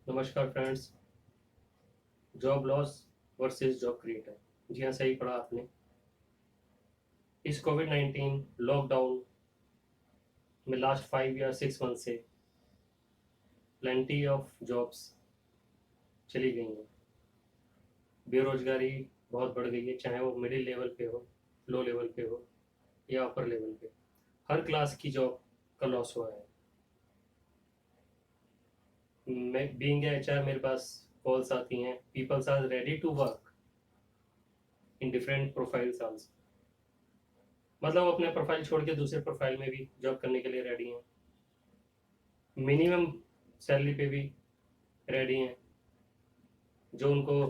नमस्कार friends. Job loss versus job creator. जी हाँ, सही पढ़ा आपने। इस कोविड-19 लॉकडाउन में लास्ट 5 या 6 मंथ से प्लेंटी ऑफ जॉब्स चली गई हैं। बेरोजगारी बहुत बढ़ गई है, चाहे वो मिडिल लेवल पे हो, लो लेवल पे हो या अपर लेवल पे। हर क्लास की जॉब का लॉस हुआ है। मैं बीइंग एचआर, मेरे पास कॉल्स आती हैं, peoples are ready to work in different profiles also. मतलब अपने प्रोफाइल छोड़ के दूसरे प्रोफाइल में भी जॉब करने के लिए रेडी हैं। मिनिमम सैलरी पे भी रेडी हैं। जो उनको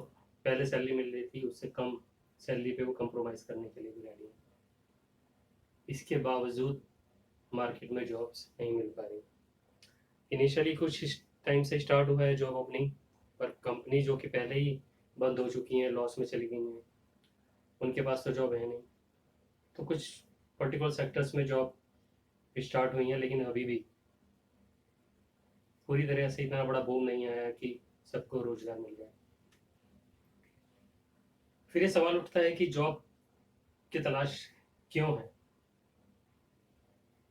पहले सैलरी मिल रही थी उससे कम सैलरी पे वो कंप्रोमाइज़ करने के लिए भी रेडी हैं। इसके बावजूद मार्केट में जॉब्स नहीं मिल पा रही। इनिशियली कुछ इस टाइम से स्टार्ट हुआ है जॉब ओपनिंग, पर कंपनी जो कि पहले ही बंद हो चुकी हैं, लॉस में चली गई हैं, उनके पास तो जॉब है नहीं। तो कुछ पर्टिकुलर सेक्टर्स में जॉब स्टार्ट हुई हैं, लेकिन अभी भी पूरी तरह से इतना बड़ा बूम नहीं आया कि सबको रोजगार मिल जाए। फिर ये सवाल उठता है कि जॉब की तलाश क्यों है।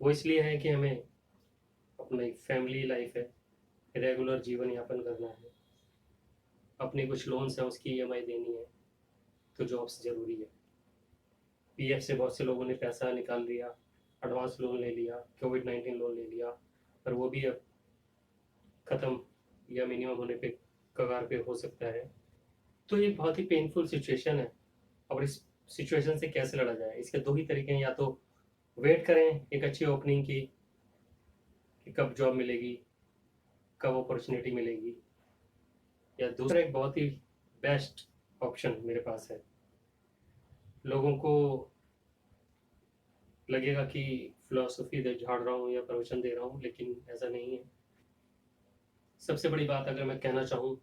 वो इसलिए है कि हमें अपनी फैमिली लाइफ है, रेगुलर जीवन यापन करना है, अपने कुछ लोन्स हैं उसकी ईएमआई देनी है, तो जॉब्स ज़रूरी है। पीएफ से बहुत से लोगों ने पैसा निकाल लिया, एडवांस लोन ले लिया, कोविड-19 लोन ले लिया, पर वो भी अब ख़त्म या मिनिमम होने पे कगार पे हो सकता है। तो ये बहुत ही पेनफुल सिचुएशन है। और इस सिचुएशन से कैसे लड़ा जाए, इसके दो ही तरीके हैं। या तो वेट करें एक अच्छी ओपनिंग की, कि कब जॉब मिलेगी, कब अपॉर्चुनिटी मिलेगी, या दूसरा एक बहुत ही बेस्ट ऑप्शन मेरे पास है। लोगों को लगेगा कि फिलॉसफी दे झाड़ रहा हूँ या प्रवचन दे रहा हूँ, लेकिन ऐसा नहीं है। सबसे बड़ी बात अगर मैं कहना चाहूँ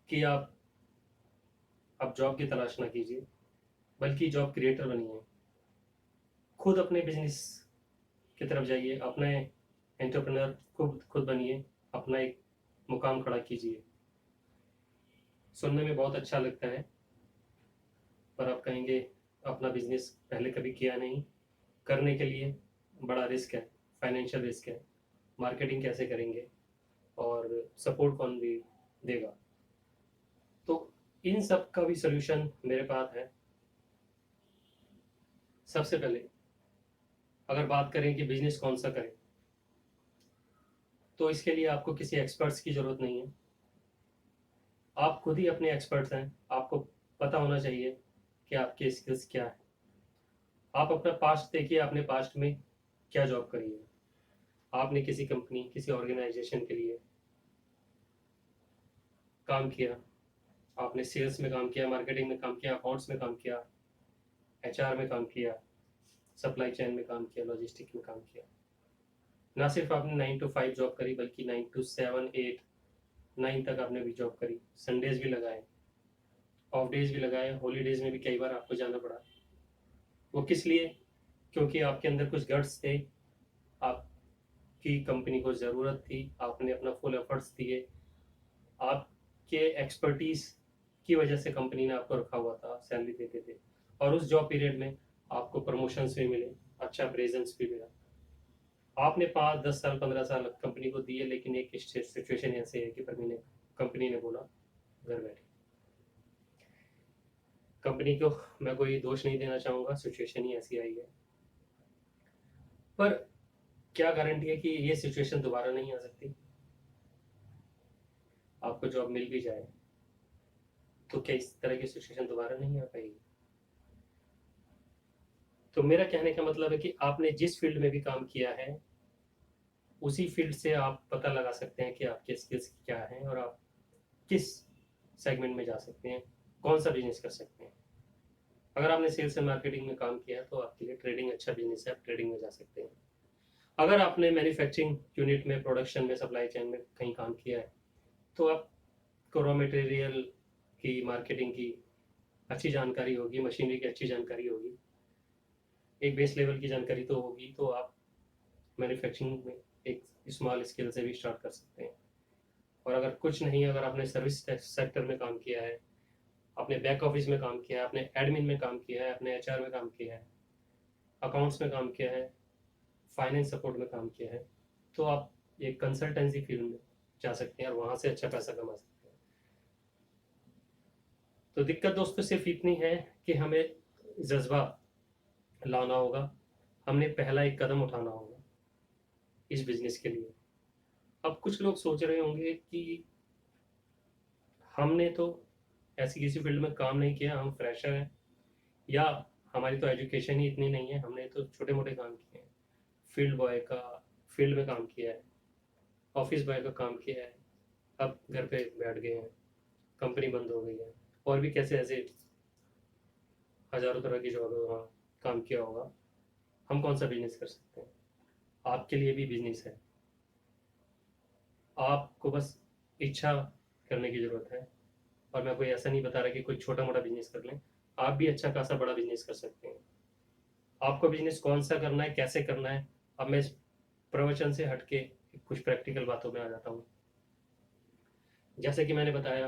कि आप अब जॉब की तलाश ना कीजिए, बल्कि जॉब क्रिएटर बनिए। खुद अपने बिजनेस की तरफ जाइए, अपने एंटरप्रेन्योर खुद खुद बनिए, अपना एक मुकाम खड़ा कीजिए। सुनने में बहुत अच्छा लगता है, पर आप कहेंगे अपना बिजनेस पहले कभी किया नहीं, करने के लिए बड़ा रिस्क है, फाइनेंशियल रिस्क है, मार्केटिंग कैसे करेंगे और सपोर्ट कौन भी देगा। तो इन सब का भी सोल्यूशन मेरे पास है। सबसे पहले अगर बात करें कि बिजनेस कौन सा करें, तो इसके लिए आपको किसी एक्सपर्ट्स की ज़रूरत नहीं है। आप खुद ही अपने एक्सपर्ट्स हैं। आपको पता होना चाहिए कि आपके स्किल्स क्या है। आप अपना पास्ट देखिए, आपने पास्ट में क्या जॉब करी है। आपने किसी कंपनी, किसी ऑर्गेनाइजेशन के लिए काम किया, आपने सेल्स में काम किया, मार्केटिंग में काम किया, अकाउंट्स में काम किया, एचआर में काम किया, सप्लाई चेन में काम किया, लॉजिस्टिक में काम किया। ना सिर्फ आपने 9 to 5 जॉब करी, बल्कि 9 to 7 8 9 तक आपने भी जॉब करी, संडेज भी लगाए, ऑफ डेज भी लगाए, हॉलीडेज में भी कई बार आपको जाना पड़ा। वो किस लिए? क्योंकि आपके अंदर कुछ गट्स थे, आपकी कंपनी को ज़रूरत थी, आपने अपना फुल एफर्ट्स दिए, आपके एक्सपर्टीज़ की वजह से कंपनी ने आपको रखा हुआ था, सैलरी देते थे, और उस जॉब पीरियड में आपको प्रमोशंस भी मिले, अच्छा प्रेजेंस भी मिला। आपने 5 10 साल 15 साल कंपनी को दिए, लेकिन एक सिचुएशन ऐसे है कि कंपनी ने बोला घर बैठे। कंपनी को मैं कोई दोष नहीं देना चाहूँगा, सिचुएशन ही ऐसी आई है। पर क्या गारंटी है कि ये सिचुएशन दोबारा नहीं आ सकती? आपको जॉब मिल भी जाए तो क्या इस तरह की सिचुएशन दोबारा नहीं आ पाएगी? तो मेरा कहने का मतलब है कि आपने जिस फील्ड में भी काम किया है, उसी फील्ड से आप पता लगा सकते हैं कि आपके स्किल्स क्या हैं और आप किस सेगमेंट में जा सकते हैं, कौन सा बिजनेस कर सकते हैं। अगर आपने सेल्स एंड मार्केटिंग में काम किया है तो आपके लिए ट्रेडिंग अच्छा बिजनेस है, आप ट्रेडिंग में जा सकते हैं। अगर आपने मैन्युफैक्चरिंग यूनिट में, प्रोडक्शन में, सप्लाई चेन में कहीं काम किया है, तो आपको रॉ मटेरियल की, मार्केटिंग की अच्छी जानकारी होगी, मशीनरी की अच्छी जानकारी होगी, एक बेस लेवल की जानकारी तो होगी, तो आप मैन्युफैक्चरिंग में एक स्मॉल स्केल से भी स्टार्ट कर सकते हैं। और अगर कुछ नहीं, अगर आपने सर्विस सेक्टर में काम किया है, अपने बैक ऑफिस में काम किया है, अपने एडमिन में काम किया है, अपने एचआर में काम किया है, अकाउंट्स में काम किया है, फाइनेंस सपोर्ट में काम किया है, तो आप एक कंसल्टेंसी फील्ड में जा सकते हैं और वहाँ से अच्छा पैसा कमा सकते हैं। तो दिक्कत दोस्तों सिर्फ इतनी है कि हमें जज्बा लाना होगा, हमने पहला एक कदम उठाना होगा इस बिजनेस के लिए। अब कुछ लोग सोच रहे होंगे कि हमने तो ऐसी किसी फील्ड में काम नहीं किया, हम फ्रेशर हैं, या हमारी तो एजुकेशन ही इतनी नहीं है, हमने तो छोटे मोटे काम किए हैं, फील्ड बॉय का फील्ड में काम किया है, ऑफिस बॉय का काम किया है, अब घर पे बैठ गए हैं, कंपनी बंद हो गई है, और भी कैसे ऐसे हजारों तरह की जॉब वहाँ काम किया होगा, हम कौन सा बिजनेस कर सकते हैं? आपके लिए भी बिजनेस है, आपको बस इच्छा करने की ज़रूरत है। और मैं कोई ऐसा नहीं बता रहा कि कोई छोटा मोटा बिजनेस कर लें, आप भी अच्छा खासा बड़ा बिजनेस कर सकते हैं। आपको बिजनेस कौन सा करना है, कैसे करना है, अब मैं इस प्रवचन से हटके कुछ प्रैक्टिकल बातों में आ जाता हूँ। जैसे कि मैंने बताया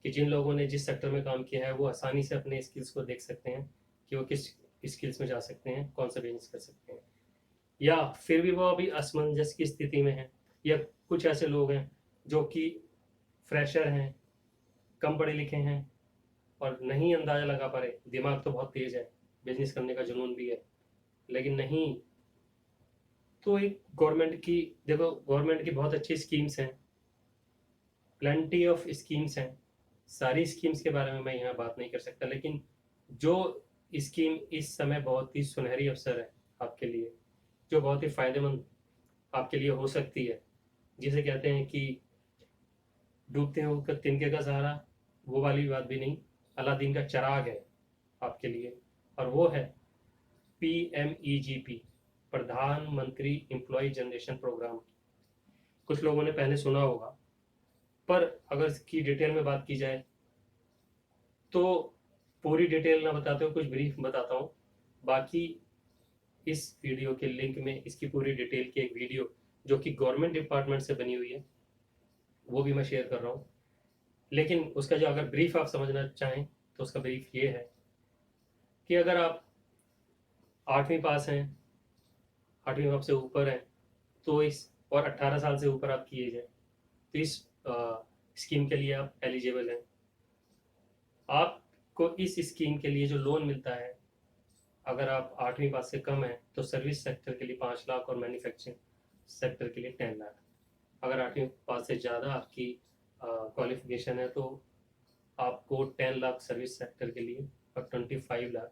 कि जिन लोगों ने जिस सेक्टर में काम किया है वो आसानी से अपने स्किल्स को देख सकते हैं कि वो किस स्किल्स में जा सकते हैं, कौन सा बिजनेस कर सकते हैं। या फिर भी वो अभी असमंजस की स्थिति में है, या कुछ ऐसे लोग हैं जो कि फ्रेशर हैं, कम पढ़े लिखे हैं और नहीं अंदाजा लगा पा रहे, दिमाग तो बहुत तेज है, बिजनेस करने का जुनून भी है, लेकिन नहीं। तो एक गवर्नमेंट की, देखो गवर्नमेंट की बहुत अच्छी स्कीम्स हैं, प्लेंटी ऑफ स्कीम्स हैं, सारी स्कीम्स के बारे में मैं यहाँ बात नहीं कर सकता, लेकिन जो स्कीम इस समय बहुत ही सुनहरी अवसर है आपके लिए, जो बहुत ही फायदेमंद आपके लिए हो सकती है, जिसे कहते हैं कि डूबते होकर तिनके का सहारा, वो वाली बात भी नहीं, अलादीन का चराग है आपके लिए, और वो है PMEGP, प्रधानमंत्री एम्प्लॉय जनरेशन प्रोग्राम। कुछ लोगों ने पहले सुना होगा, पर अगर इसकी डिटेल में बात की जाए तो पूरी डिटेल ना बताते हुए कुछ ब्रीफ बताता हूँ। बाकी इस वीडियो के लिंक में इसकी पूरी डिटेल की एक वीडियो जो कि गवर्नमेंट डिपार्टमेंट से बनी हुई है वो भी मैं शेयर कर रहा हूँ। लेकिन उसका जो अगर ब्रीफ आप समझना चाहें तो उसका ब्रीफ ये है कि अगर आप 8वीं पास हैं, 8वीं पास से ऊपर हैं, तो इस और 18 साल से ऊपर आपकी एज है, तो इस स्कीम के लिए आप एलिजिबल हैं। आपको इस स्कीम के लिए जो लोन मिलता है, अगर आप 8वीं पास से कम है तो सर्विस सेक्टर के लिए 5 लाख और मैन्युफैक्चरिंग सेक्टर के लिए 10 लाख। अगर 8वीं पास से ज़्यादा आपकी क्वालिफिकेशन है तो आपको 10 लाख सर्विस सेक्टर के लिए और 25 लाख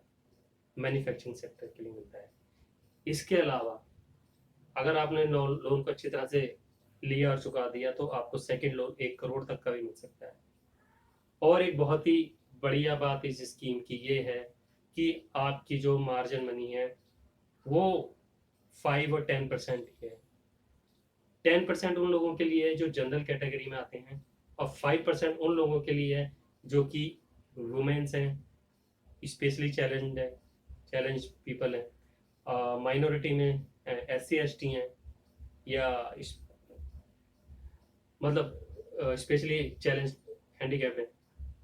मैन्युफैक्चरिंग सेक्टर के लिए मिलता है। इसके अलावा अगर आपने लोन को अच्छी तरह से लिया और चुका दिया तो आपको सेकंड लोन 1 करोड़ तक का भी मिल सकता है। और एक बहुत ही बढ़िया बात इस स्कीम की ये है कि आपकी जो मार्जिन मनी है वो 5 और 10% की है। 10% उन लोगों के लिए है जो जनरल कैटेगरी में आते हैं, और 5% उन लोगों के लिए है जो कि वुमेन्स हैं, स्पेशली चैलेंज पीपल हैं, माइनॉरिटी में SC ST हैं, या मतलब स्पेशली चैलेंज हैंडीकैप है।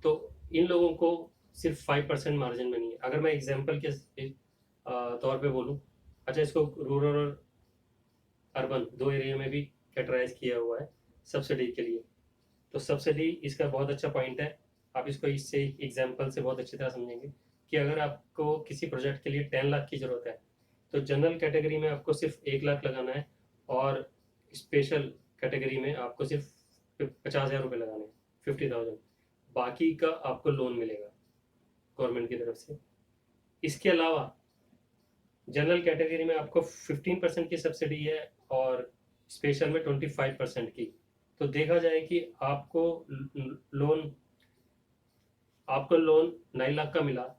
तो इन लोगों को सिर्फ 5% मार्जिन बनी है। अगर मैं एग्जांपल के तौर पे बोलूँ, अच्छा इसको रूरल और अर्बन दो एरिया में भी कैटेगराइज किया हुआ है सब्सिडी के लिए। तो सब्सिडी इसका बहुत अच्छा पॉइंट है, आप इसको इससे एग्जांपल से बहुत अच्छी तरह समझेंगे कि अगर आपको किसी प्रोजेक्ट के लिए 10 लाख की ज़रूरत है तो जनरल कैटेगरी में आपको सिर्फ 1 लाख लगाना है, और स्पेशल कैटेगरी में आपको सिर्फ 50,000 रुपये लगाने हैं, 50,000। बाकी का आपको लोन मिलेगा गवर्नमेंट की तरफ से। इसके अलावा जनरल कैटेगरी में आपको 15% की सब्सिडी है और स्पेशल में 25% की। तो देखा जाए कि लोन आपको लोन 9 लाख का मिला,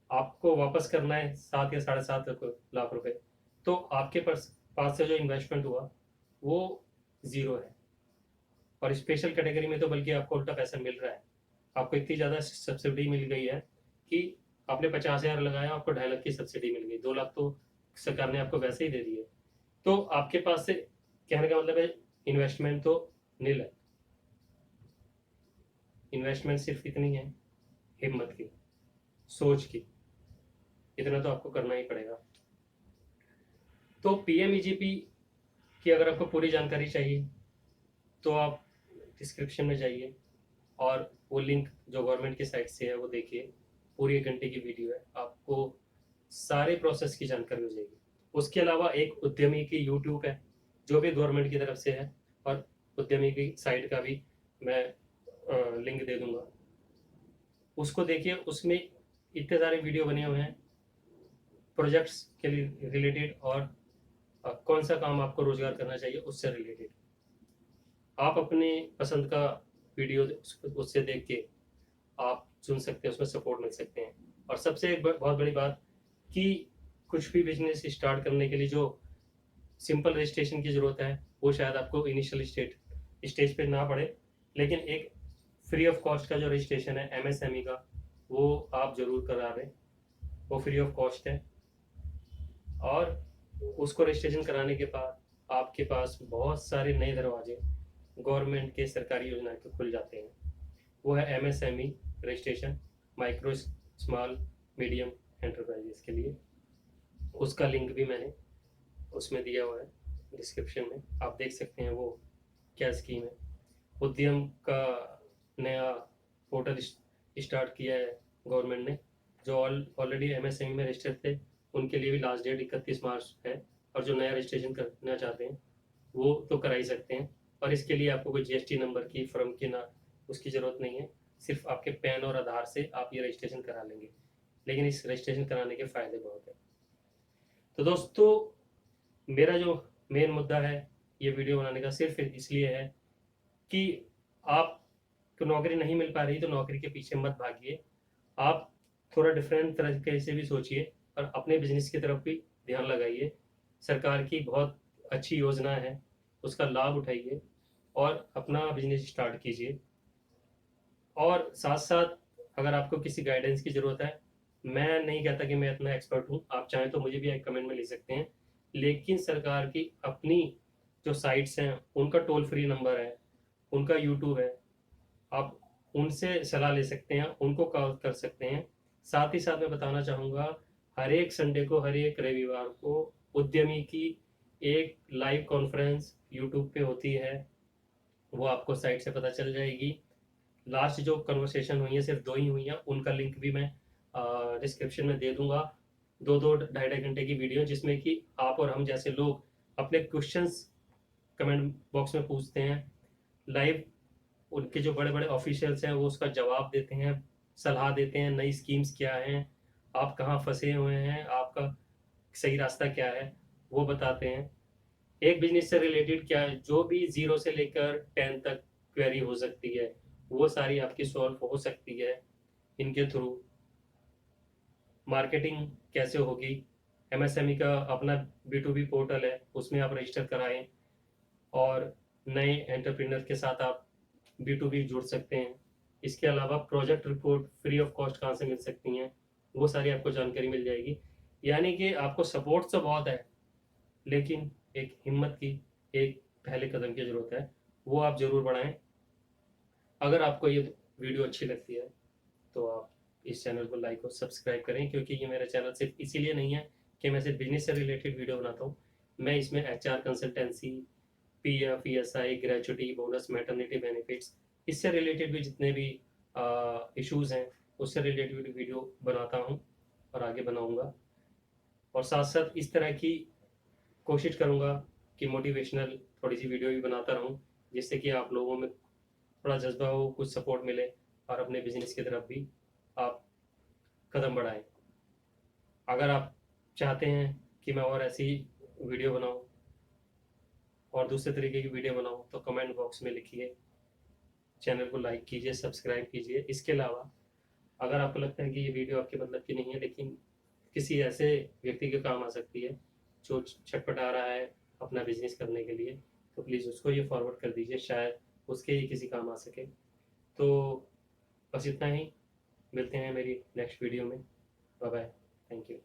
आपको वापस करना है 7 या 7.5 लाख रुपए, तो आपके पास से जो इन्वेस्टमेंट हुआ वो ज़ीरो है। और स्पेशल कैटेगरी में तो बल्कि आपको उल्टा पैसा मिल रहा है, आपको इतनी ज़्यादा सब्सिडी मिल गई है कि आपने 50,000 लगाया, आपको 2.5 लाख की सब्सिडी मिल गई, 2 लाख तो सरकार ने आपको वैसे ही दे दिए। तो आपके पास से, कहने का मतलब है, इन्वेस्टमेंट तो नील है। इन्वेस्टमेंट सिर्फ इतनी है, हिम्मत की, सोच की, इतना तो आपको करना ही पड़ेगा। तो पीएमईजीपी की अगर आपको पूरी जानकारी चाहिए तो आप डिस्क्रिप्शन में जाइए और वो लिंक जो गवर्नमेंट की साइट से है वो देखिए। पूरी 1 घंटे की वीडियो है, आपको सारे प्रोसेस की जानकारी हो जाएगी। उसके अलावा एक उद्यमी की यूट्यूब है जो भी गवर्नमेंट की तरफ से है, और उद्यमी की साइट का भी मैं लिंक दे दूंगा, उसको देखिए। उसमें इतने सारे वीडियो बने हुए हैं प्रोजेक्ट्स के लिए रिलेटेड, और कौन सा काम आपको रोजगार करना चाहिए उससे रिलेटेड। आप अपने पसंद का वीडियो उससे देख के आप चुन सकते हैं, उसमें सपोर्ट मिल सकते हैं। और सबसे एक बहुत बड़ी बात कि कुछ भी बिजनेस स्टार्ट करने के लिए जो सिंपल रजिस्ट्रेशन की ज़रूरत है वो शायद आपको इनिशियल स्टेज पे ना पड़े, लेकिन एक फ्री ऑफ कॉस्ट का जो रजिस्ट्रेशन है एमएसएमई का, वो आप ज़रूर करा दें। वो फ्री ऑफ कॉस्ट है, और उसको रजिस्ट्रेशन कराने के बाद आपके पास बहुत सारे नए दरवाजे गवर्नमेंट के सरकारी योजना के खुल जाते हैं। वो है MSME registration, micro small medium enterprises के लिए। उसका लिंक भी मैंने उसमें दिया हुआ है डिस्क्रिप्शन में, आप देख सकते हैं वो क्या स्कीम है। उद्यम का नया पोर्टल स्टार्ट किया है गवर्नमेंट ने। जो ऑलरेडी एमएसएमई में रजिस्टर्ड थे उनके लिए भी लास्ट डेट 31 मार्च है, और जो नया रजिस्ट्रेशन करना चाहते हैं वो तो करा ही सकते हैं। और इसके लिए आपको कोई जीएसटी नंबर की, फर्म की ना उसकी ज़रूरत नहीं है, सिर्फ आपके पैन और आधार से आप ये रजिस्ट्रेशन करा लेंगे। लेकिन इस रजिस्ट्रेशन कराने के फ़ायदे बहुत हैं। तो दोस्तों, मेरा जो मेन मुद्दा है ये वीडियो बनाने का सिर्फ इसलिए है कि आपको नौकरी नहीं मिल पा रही तो नौकरी के पीछे मत भागिए। आप थोड़ा डिफरेंट तरीके से भी सोचिए और अपने बिजनेस की तरफ भी ध्यान लगाइए। सरकार की बहुत अच्छी योजना है, उसका लाभ उठाइए और अपना बिजनेस स्टार्ट कीजिए। और साथ साथ अगर आपको किसी गाइडेंस की ज़रूरत है, मैं नहीं कहता कि मैं इतना एक्सपर्ट हूँ, आप चाहें तो मुझे भी एक कमेंट में लिख सकते हैं। लेकिन सरकार की अपनी जो साइट्स हैं उनका टोल फ्री नंबर है, उनका यूट्यूब है, आप उनसे सलाह ले सकते हैं, उनको कॉल कर सकते हैं। साथ ही साथ मैं बताना चाहूँगा, हर एक संडे को, हर एक रविवार को उद्यमी की एक लाइव कॉन्फ्रेंस यूट्यूब पे होती है, वो आपको साइट से पता चल जाएगी। लास्ट जो कन्वर्सेशन हुई है सिर्फ 2 ही हुई हैं, उनका लिंक भी मैं डिस्क्रिप्शन में दे दूंगा। 2-2 ढाई-ढाई घंटे की वीडियो जिसमें कि आप और हम जैसे लोग अपने क्वेश्चंस कमेंट बॉक्स में पूछते हैं, लाइव उनके जो बड़े बड़े ऑफिशियल्स हैं वो उसका जवाब देते हैं, सलाह देते हैं, नई स्कीम्स क्या हैं, आप कहाँ फंसे हुए हैं, आपका सही रास्ता क्या है वो बताते हैं। एक बिजनेस से रिलेटेड क्या है, जो भी 0 से लेकर 10 तक क्वेरी हो सकती है वो सारी आपकी सॉल्व हो सकती है इनके थ्रू। मार्केटिंग कैसे होगी, एमएसएमई का अपना B2B पोर्टल है, उसमें आप रजिस्टर कराएं और नए एंटरप्रेन्योर के साथ आप B2B जुड़ सकते हैं। इसके अलावा project report free of cost कहाँ से मिल सकती हैं, वो सारी आपको जानकारी मिल जाएगी। यानी कि आपको सपोर्ट तो बहुत है, लेकिन एक हिम्मत की, एक पहले कदम की ज़रूरत है, वो आप ज़रूर बढ़ाएं। अगर आपको ये वीडियो अच्छी लगती है तो आप इस चैनल को लाइक और सब्सक्राइब करें, क्योंकि ये मेरा चैनल सिर्फ इसीलिए नहीं है कि मैं सिर्फ बिजनेस से रिलेटेड वीडियो बनाता हूँ। मैं इसमें HR consultancy, PF, ESI, gratuity, bonus, maternity benefits, इससे रिलेटेड भी जितने भी इश्यूज़ हैं उससे रिलेटेड भी वीडियो बनाता हूँ और आगे बनाऊँगा। और साथ साथ इस तरह की कोशिश करूँगा कि मोटिवेशनल थोड़ी सी वीडियो भी बनाता रहूँ, जिससे कि आप लोगों में थोड़ा जज्बा हो, कुछ सपोर्ट मिले और अपने बिजनेस की तरफ भी आप कदम बढ़ाएं। अगर आप चाहते हैं कि मैं और ऐसी वीडियो बनाऊं और दूसरे तरीके की वीडियो बनाऊं तो कमेंट बॉक्स में लिखिए। चैनल को लाइक कीजिए, सब्सक्राइब कीजिए। इसके अलावा अगर आपको लगता है कि ये वीडियो आपके मतलब की नहीं है, लेकिन किसी ऐसे व्यक्ति के काम आ सकती है जो छटपटा रहा है अपना बिजनेस करने के लिए, तो प्लीज़ उसको ये फॉरवर्ड कर दीजिए, शायद उसके ही किसी काम आ सके। तो बस इतना ही, मिलते हैं मेरी नेक्स्ट वीडियो में। Bye bye, thank you.